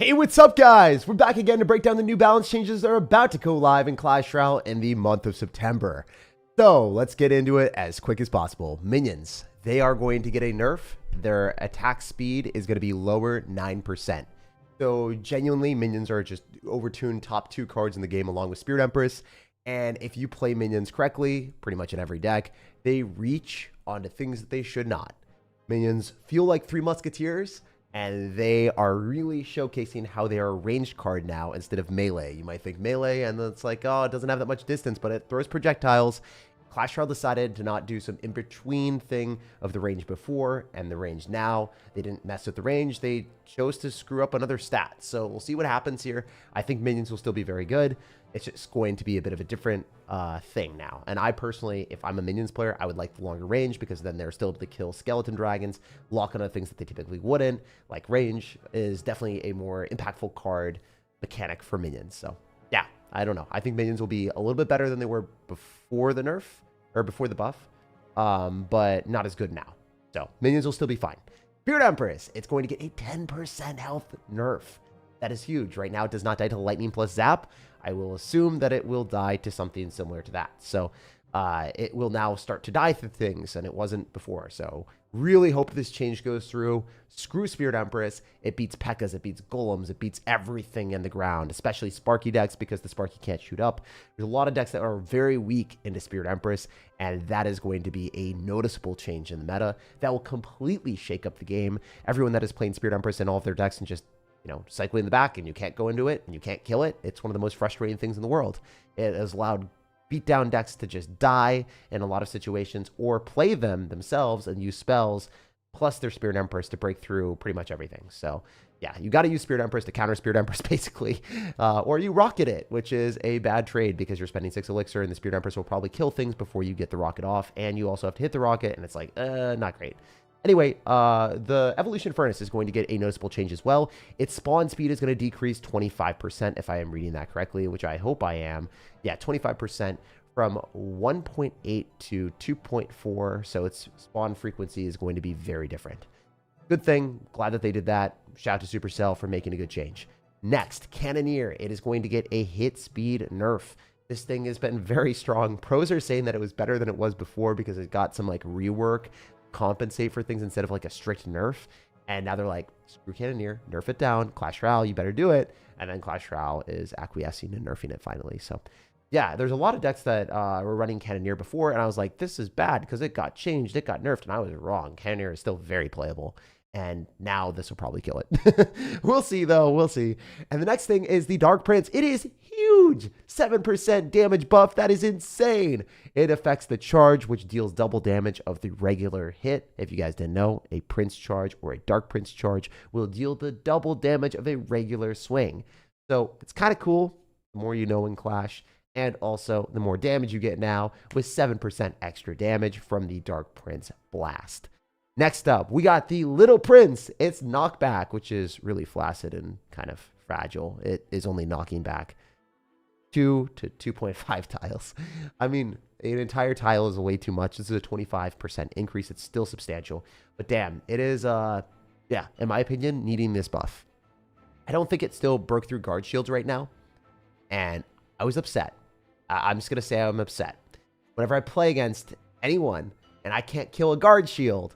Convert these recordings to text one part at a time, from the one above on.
Hey, what's up, guys? We're back again to break down the new balance changes that are about to go live in Clash Royale in the month of September. So let's get into it as quick as possible. Minions, they are going to get a nerf. Their attack speed is going to be lower 9%. So genuinely, minions are just overtuned top 2 cards in the game along with Spirit Empress. And if you play minions correctly, pretty much in every deck, they reach onto things that they should not. Minions feel like 3 Musketeers, and they are really showcasing how they are a ranged card now instead of melee. You might think melee, and it's like, oh, it doesn't have that much distance, but it throws projectiles. Clash Royale decided to not do some in-between thing of the range before and the range now. They didn't mess with the range. They chose to screw up another stat. So we'll see what happens here. I think minions will still be very good. It's just going to be a bit of a different thing now. And I personally, if I'm a minions player, I would like the longer range because then they're still able to kill skeleton dragons, lock on things that they typically wouldn't. Like range is definitely a more impactful card mechanic for minions. So yeah, I don't know. I think minions will be a little bit better than they were before the nerf or before the buff, but not as good now. So minions will still be fine. Spirit Empress, it's going to get a 10% health nerf. That is huge. Right now, it does not die to lightning plus zap. I will assume that it will die to something similar to that. So it will now start to die to things, and it wasn't before. So really hope this change goes through. Screw Spirit Empress. It beats P.E.K.K.A.s, it beats Golems, it beats everything in the ground, especially Sparky decks because the Sparky can't shoot up. There's a lot of decks that are very weak into Spirit Empress, and that is going to be a noticeable change in the meta that will completely shake up the game. Everyone that is playing Spirit Empress in all of their decks and just cycling in the back and you can't go into it and you can't kill it. It's one of the most frustrating things in the world. It has allowed beatdown decks to just die in a lot of situations or play them themselves and use spells plus their Spirit Empress to break through pretty much everything. So yeah, you got to use Spirit Empress to counter Spirit Empress basically, or you rocket it, which is a bad trade because you're spending 6 elixir and the Spirit Empress will probably kill things before you get the rocket off, and you also have to hit the rocket, and it's like, not great. Anyway, the Evolution Furnace is going to get a noticeable change as well. Its spawn speed is going to decrease 25%, if I am reading that correctly, which I hope I am. Yeah, 25% from 1.8 to 2.4, so its spawn frequency is going to be very different. Good thing. Glad that they did that. Shout out to Supercell for making a good change. Next, Cannoneer. It is going to get a hit speed nerf. This thing has been very strong. Pros are saying that it was better than it was before because it got some like rework, compensate for things instead of like a strict nerf, and now they're like, screw Cannoneer, nerf it down. Clash Royale, you better do it. And then Clash Royale is acquiescing and nerfing it finally. So yeah, there's a lot of decks that were running Cannoneer before, and I was like, this is bad because it got changed, it got nerfed, and I was wrong. Cannoneer is still very playable, and now this will probably kill it. We'll see though, we'll see. And the next thing is the Dark Prince. It is huge, 7% damage buff. That is insane. It affects the charge, which deals double damage of the regular hit. If you guys didn't know, a Prince charge or a Dark Prince charge will deal the double damage of a regular swing. So it's kind of cool, the more you know in Clash, and also the more damage you get now with 7% extra damage from the Dark Prince Blast. Next up, we got the Little Prince. It's knockback, which is really flaccid and kind of fragile. It is only knocking back 2 to 2.5 tiles. I mean, an entire tile is way too much. This is a 25% increase. It's still substantial. But damn, it is, yeah, in my opinion, needing this buff. I don't think it still broke through guard shields right now. And I was upset. I'm just going to say I'm upset. Whenever I play against anyone and I can't kill a guard shield,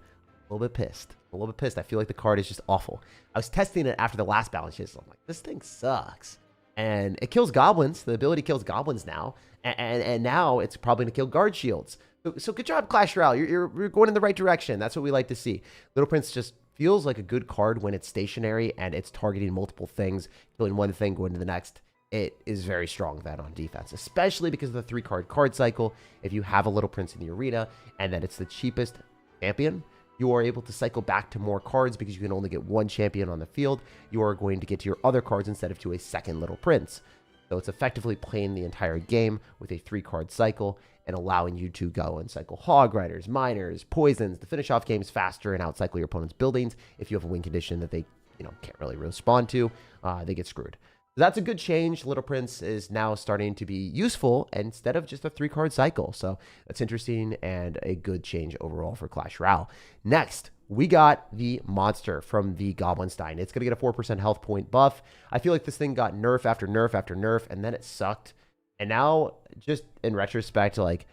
a little bit pissed. A little bit pissed. I feel like the card is just awful. I was testing it after the last balance shield. So I'm like, this thing sucks. And it kills goblins. The ability kills goblins now. And now it's probably going to kill guard shields. So good job, Clash Royale. You're going in the right direction. That's what we like to see. Little Prince just feels like a good card when it's stationary and it's targeting multiple things, killing one thing, going to the next. It is very strong then on defense, especially because of the 3-card card cycle. If you have a Little Prince in the arena and then it's the cheapest champion, you are able to cycle back to more cards because you can only get one champion on the field. You are going to get to your other cards instead of to a second Little Prince. So it's effectively playing the entire game with a 3-card cycle and allowing you to go and cycle Hog Riders, Miners, Poisons to finish off games faster and outcycle your opponent's buildings. If you have a win condition that they can't really respond to, they get screwed. That's a good change. Little Prince is now starting to be useful instead of just a 3-card cycle. So that's interesting and a good change overall for Clash Royale. Next, we got the monster from the Goblin Stein. It's going to get a 4% health point buff. I feel like this thing got nerf after nerf after nerf, and then it sucked. And now, just in retrospect, like,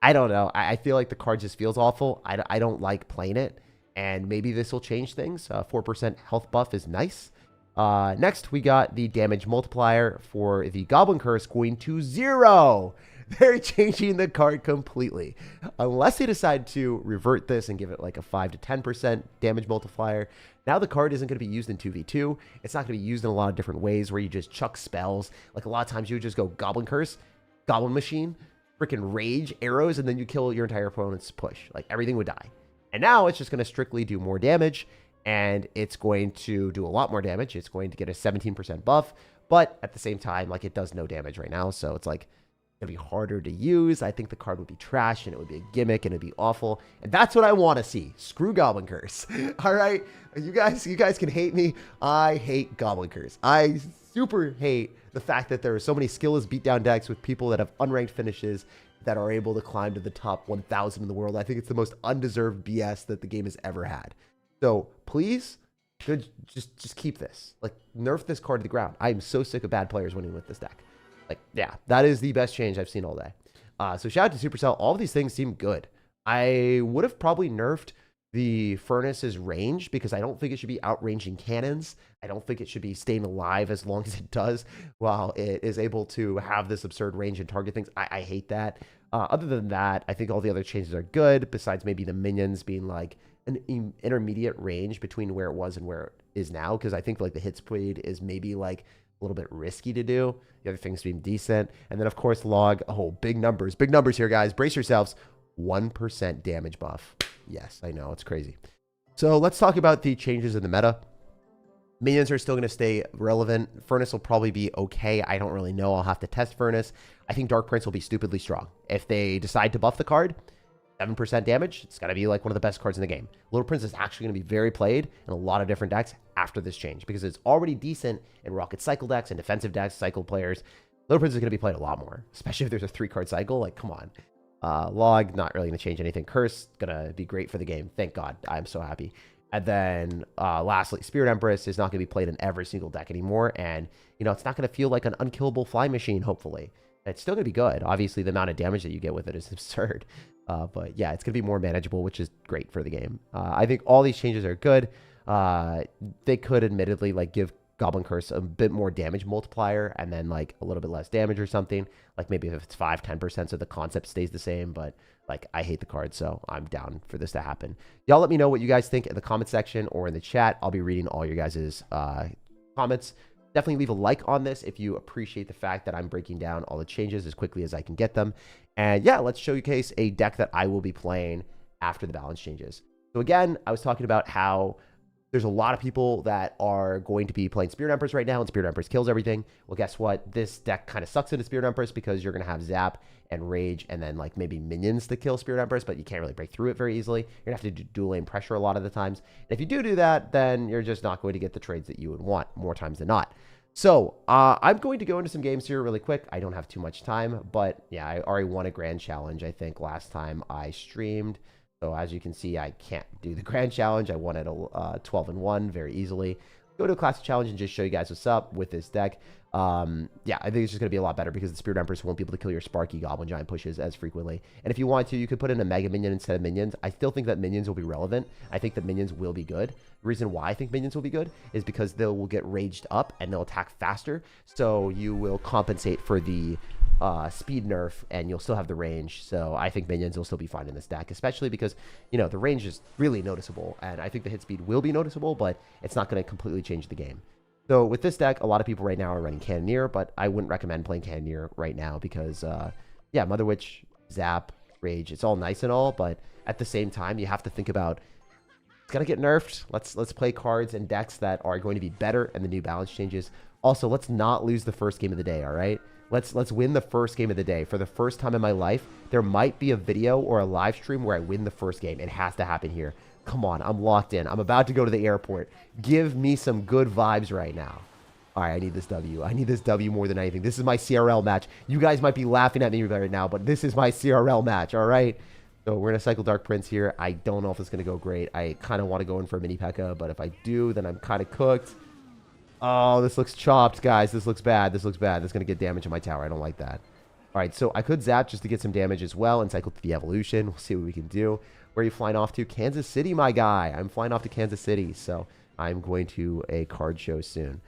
I don't know. I feel like the card just feels awful. I don't like playing it, and maybe this will change things. 4% health buff is nice. Next, we got the damage multiplier for the Goblin Curse going to 0. They're changing the card completely. Unless they decide to revert this and give it like a 5 to 10% damage multiplier. Now the card isn't going to be used in 2v2. It's not going to be used in a lot of different ways where you just chuck spells. Like a lot of times you would just go Goblin Curse, Goblin Machine, freaking Rage, arrows, and then you kill your entire opponent's push. Like everything would die. And now it's just going to strictly do more damage. And it's going to do a lot more damage. It's going to get a 17% buff. But at the same time, like it does no damage right now. So it's like, it'd be harder to use. I think the card would be trash and it would be a gimmick and it'd be awful. And that's what I want to see. Screw Goblin Curse. All right. You guys can hate me. I hate Goblin Curse. I super hate the fact that there are so many skillless beatdown decks with people that have unranked finishes that are able to climb to the top 1,000 in the world. I think it's the most undeserved BS that the game has ever had. So please, just keep this. Like, nerf this card to the ground. I am so sick of bad players winning with this deck. Like, yeah, that is the best change I've seen all day. So shout out to Supercell. All of these things seem good. I would have probably nerfed the Furnace's range because I don't think it should be outranging cannons. I don't think it should be staying alive as long as it does while it is able to have this absurd range and target things. I hate that. Other than that, I think all the other changes are good, besides maybe the minions being like an intermediate range between where it was and where it is now, because I think like the hit speed is maybe like a little bit risky to do. The other things being decent. And then, of course, log. Oh, big numbers. Big numbers here, guys. Brace yourselves. 1% damage buff. Yes, I know. It's crazy. So let's talk about the changes in the meta. Minions are still going to stay relevant. Furnace will probably be okay. I don't really know. I'll have to test Furnace. I think Dark Prince will be stupidly strong. If they decide to buff the card, 7% damage, it's got to be like one of the best cards in the game. Little Prince is actually going to be very played in a lot of different decks after this change because it's already decent in Rocket Cycle decks and defensive decks, cycle players. Little Prince is going to be played a lot more, especially if there's a 3-card cycle. Like, come on. Log, not really going to change anything. Curse, going to be great for the game. Thank God. I'm so happy. And then lastly, Spirit Empress is not going to be played in every single deck anymore. And, you know, it's not going to feel like an unkillable fly machine, hopefully. It's still going to be good. Obviously, the amount of damage that you get with it is absurd. But yeah, it's going to be more manageable, which is great for the game. I think all these changes are good. They could admittedly like give Goblin Curse a bit more damage multiplier and then like a little bit less damage or something. Like maybe if it's 5-10%, so the concept stays the same. But like I hate the card, so I'm down for this to happen. Y'all let me know what you guys think in the comment section or in the chat. I'll be reading all your guys' comments. Definitely leave a like on this if you appreciate the fact that I'm breaking down all the changes as quickly as I can get them. And yeah, let's showcase a deck that I will be playing after the balance changes. So again, I was talking about how there's a lot of people that are going to be playing Spirit Empress right now, and Spirit Empress kills everything. Well, guess what? This deck kind of sucks into Spirit Empress because you're going to have Zap and Rage and then like maybe minions to kill Spirit Empress, but you can't really break through it very easily. You're going to have to do dual lane pressure a lot of the times. And if you do that, then you're just not going to get the trades that you would want more times than not. So I'm going to go into some games here really quick. I don't have too much time, but yeah, I already won a grand challenge, I think, last time I streamed. So as you can see, I can't do the grand challenge. I won it 12-1 very easily. Go to a classic challenge and just show you guys what's up with this deck. Yeah, I think it's just going to be a lot better because the Spirit Empress won't be able to kill your Sparky Goblin Giant pushes as frequently. And if you want to, you could put in a Mega Minion instead of Minions. I still think that Minions will be relevant. I think that Minions will be good. The reason why I think Minions will be good is because they will get raged up and they'll attack faster. So you will compensate for the speed nerf and you'll still have the range. So I think Minions will still be fine in this deck, especially because, you know, the range is really noticeable. And I think the hit speed will be noticeable, but it's not going to completely change the game. So with this deck, a lot of people right now are running Cannoneer, but I wouldn't recommend playing Cannoneer right now because, yeah, Mother Witch, Zap, Rage, it's all nice and all, but at the same time, you have to think about it's going to get nerfed. Let's play cards and decks that are going to be better and the new balance changes. Also, let's not lose the first game of the day, all right? Let's win the first game of the day. For the first time in my life, there might be a video or a live stream where I win the first game. It has to happen here. Come on, I'm locked in. I'm about to go to the airport. Give me some good vibes right now. All right, I need this W. I need this W more than anything. This is my CRL match. You guys might be laughing at me right now, but this is my CRL match, all right? So we're going to cycle Dark Prince here. I don't know if it's going to go great. I kind of want to go in for a mini P.E.K.K.A, but if I do, then I'm kind of cooked. Oh, this looks chopped, guys. This looks bad. This looks bad. That's going to get damage in my tower. I don't like that. All right, so I could zap just to get some damage as well and cycle to the evolution. We'll see what we can do. Where are you flying off to? Kansas City, my guy. I'm flying off to Kansas City, so I'm going to a card show soon.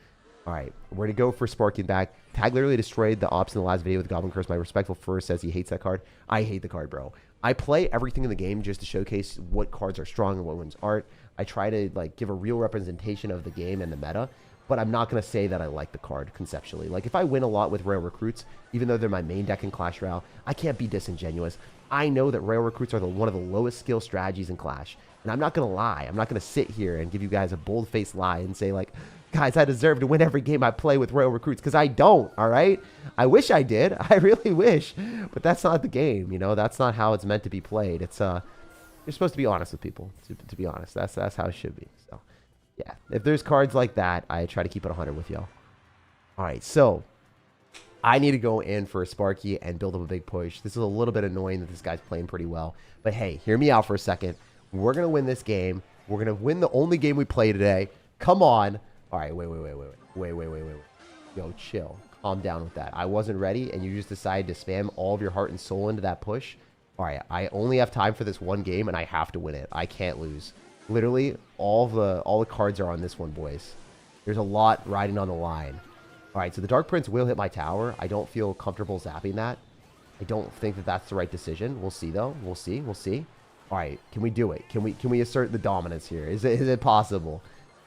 All right, we're going to go for Sparking back. Tag literally destroyed the ops in the last video with Goblin Curse. My respectful first says he hates that card. I hate the card, bro. I play everything in the game just to showcase what cards are strong and what ones aren't. I try to like give a real representation of the game and the meta, but I'm not going to say that I like the card conceptually. Like if I win a lot with Royal Recruits, even though they're my main deck in Clash Royale, I can't be disingenuous. I know that Royal Recruits are one of the lowest skill strategies in Clash. And I'm not going to lie. I'm not going to sit here and give you guys a bold-faced lie and say like, guys, I deserve to win every game I play with Royal Recruits, because I don't, all right? I wish I did. I really wish. But that's not the game, you know? That's not how it's meant to be played. It's you're supposed to be honest with people, to be honest. That's how it should be. So, yeah. If there's cards like that, I try to keep it 100 with y'all. All right, so I need to go in for a Sparky and build up a big push. This is a little bit annoying that this guy's playing pretty well. But hey, hear me out for a second. We're going to win this game. We're going to win the only game we play today. Come on. All right, wait. Yo, chill. Calm down with that. I wasn't ready, and you just decided to spam all of your heart and soul into that push. All right, I only have time for this one game, and I have to win it. I can't lose. Literally, all the cards are on this one, boys. There's a lot riding on the line. All right, so the Dark Prince will hit my tower. I don't feel comfortable zapping that. I don't think that that's the right decision. We'll see, though. We'll see. All right, can we do it? Can we assert the dominance here? Is it possible?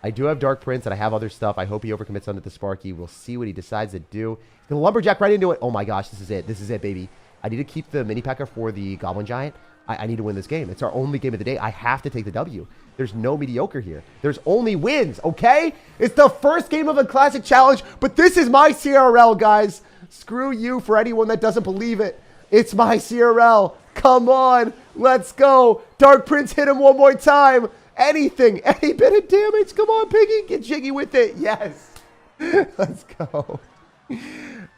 I do have Dark Prince, and I have other stuff. I hope he overcommits onto the Sparky. We'll see what he decides to do. He's going to Lumberjack right into it. Oh, my gosh. This is it. This is it, baby. I need to keep the mini P.E.K.K.A for the Goblin Giant. I need to win this game. It's our only game of the day. I have to take the W. There's no mediocre here. There's only wins, okay? It's the first game of a Classic Challenge, but this is my CRL, guys. Screw you for anyone that doesn't believe it. It's my CRL. Come on. Let's go. Dark Prince, hit him one more time. Anything, any bit of damage. Come on, Piggy. Get jiggy with it. Yes. Let's go.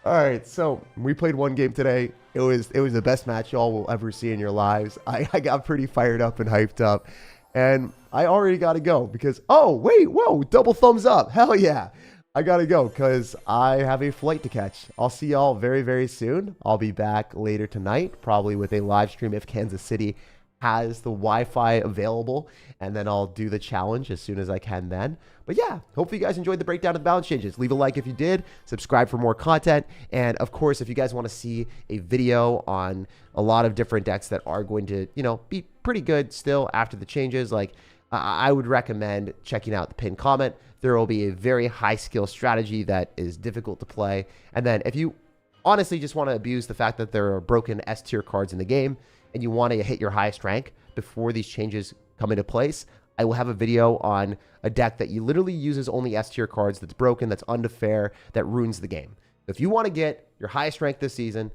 All right, so we played one game today. It was the best match y'all will ever see in your lives. I got pretty fired up and hyped up. And I already got to go because, oh, wait, whoa, double thumbs up. Hell yeah. I got to go because I have a flight to catch. I'll see y'all very, very soon. I'll be back later tonight, probably with a live stream if Kansas City has the Wi-Fi available, and then I'll do the challenge as soon as I can then. But yeah, hopefully you guys enjoyed the breakdown of the balance changes. Leave a like if you did, subscribe for more content, and of course, if you guys want to see a video on a lot of different decks that are going to, you know, be pretty good still after the changes, like I would recommend checking out the pinned comment. There will be a very high skill strategy that is difficult to play, and then if you honestly just want to abuse the fact that there are broken S tier cards in the game, and you want to hit your highest rank before these changes come into place, I will have a video on a deck that you literally uses only S tier cards, that's broken, that's unfair, that ruins the game. If you want to get your highest rank this season,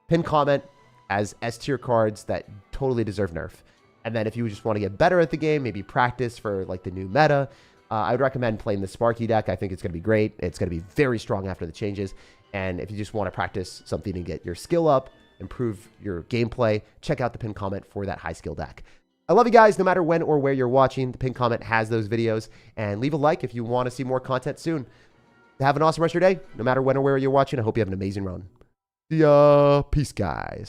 pin comment as S tier cards that totally deserve nerf. And then if you just want to get better at the game, maybe practice for like the new meta, I would recommend playing the Sparky deck. I think it's going to be great. It's going to be very strong after the changes. And if you just want to practice something and get your skill up, improve your gameplay, check out the pinned comment for that high skill deck. I love you guys no matter when or where you're watching. The pinned comment has those videos, and leave a like if you want to see more content soon. Have an awesome rest of your day no matter when or where you're watching. I hope you have an amazing run. See ya. Peace, guys.